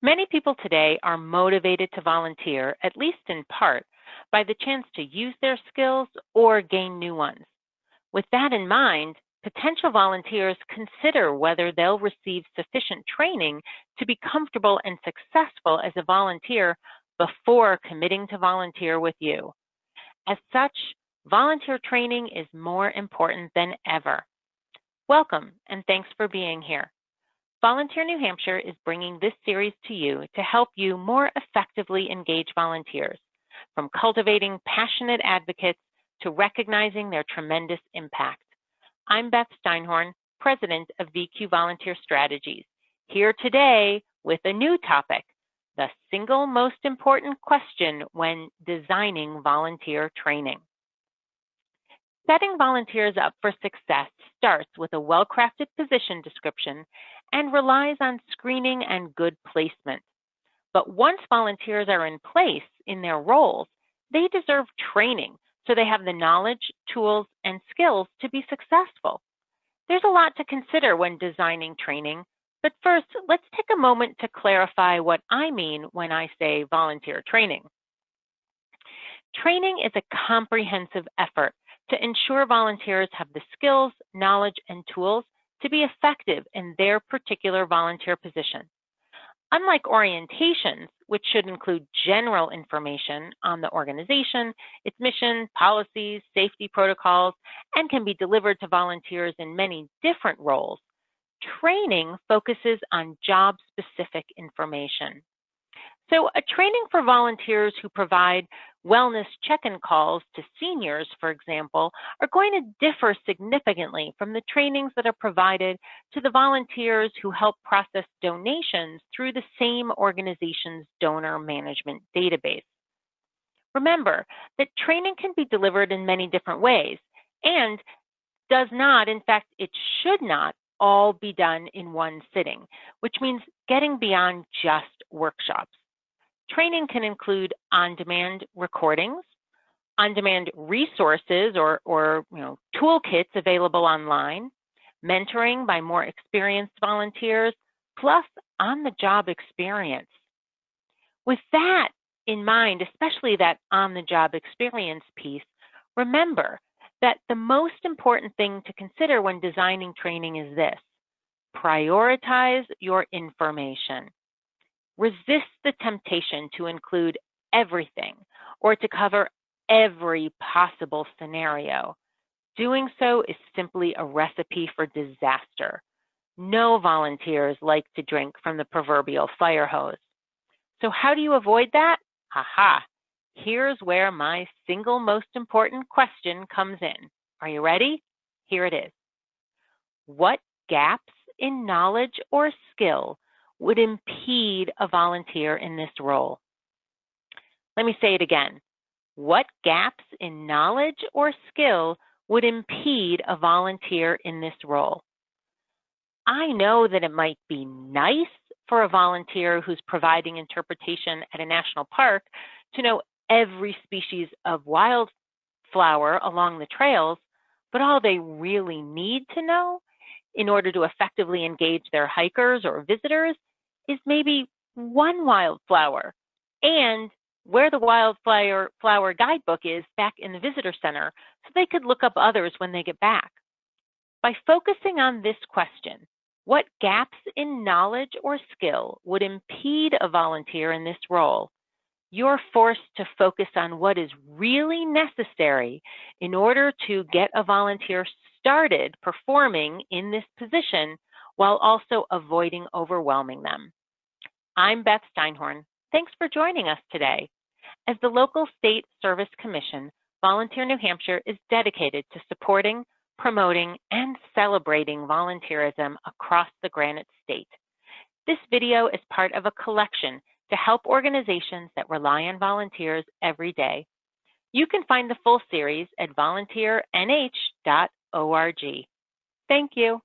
Many people today are motivated to volunteer, at least in part, by the chance to use their skills or gain new ones. With that in mind, potential volunteers consider whether they'll receive sufficient training to be comfortable and successful as a volunteer before committing to volunteer with you. As such, volunteer training is more important than ever. Welcome, and thanks for being here. Volunteer New Hampshire is bringing this series to you to help you more effectively engage volunteers, from cultivating passionate advocates to recognizing their tremendous impact. I'm Beth Steinhorn, President of VQ Volunteer Strategies, here today with a new topic, the single most important question when designing volunteer training. Setting volunteers up for success starts with a well-crafted position description and relies on screening and good placement. But once volunteers are in place in their roles, they deserve training so they have the knowledge, tools, and skills to be successful. There's a lot to consider when designing training, but first, let's take a moment to clarify what I mean when I say volunteer training. Training is a comprehensive effort to ensure volunteers have the skills, knowledge, and tools to be effective in their particular volunteer position. Unlike orientations, which should include general information on the organization, its mission, policies, safety protocols, and can be delivered to volunteers in many different roles, training focuses on job-specific information. So a training for volunteers who provide wellness check-in calls to seniors, for example, are going to differ significantly from the trainings that are provided to the volunteers who help process donations through the same organization's donor management database. Remember that training can be delivered in many different ways and does not, in fact, it should not all be done in one sitting, which means getting beyond just workshops. Training can include on-demand recordings, on-demand resources or toolkits available online, mentoring by more experienced volunteers, plus on-the-job experience. With that in mind, especially that on-the-job experience piece, remember that the most important thing to consider when designing training is this: prioritize your information. Resist the temptation to include everything or to cover every possible scenario. Doing so is simply a recipe for disaster. No volunteers like to drink from the proverbial fire hose. So how do you avoid that? Aha! Here's where my single most important question comes in. Are you ready? Here it is. What gaps in knowledge or skill would impede a volunteer in this role? Let me say it again. What gaps in knowledge or skill would impede a volunteer in this role? I know that it might be nice for a volunteer who's providing interpretation at a national park to know every species of wildflower along the trails, but all they really need to know in order to effectively engage their hikers or visitors is maybe one wildflower and where the wildflower guidebook is back in the visitor center so they could look up others when they get back. By focusing on this question, what gaps in knowledge or skill would impede a volunteer in this role, you're forced to focus on what is really necessary in order to get a volunteer started performing in this position while also avoiding overwhelming them. I'm Beth Steinhorn. Thanks for joining us today. As the local state service commission, Volunteer New Hampshire is dedicated to supporting, promoting, and celebrating volunteerism across the Granite State. This video is part of a collection to help organizations that rely on volunteers every day. You can find the full series at volunteernh.org. Thank you.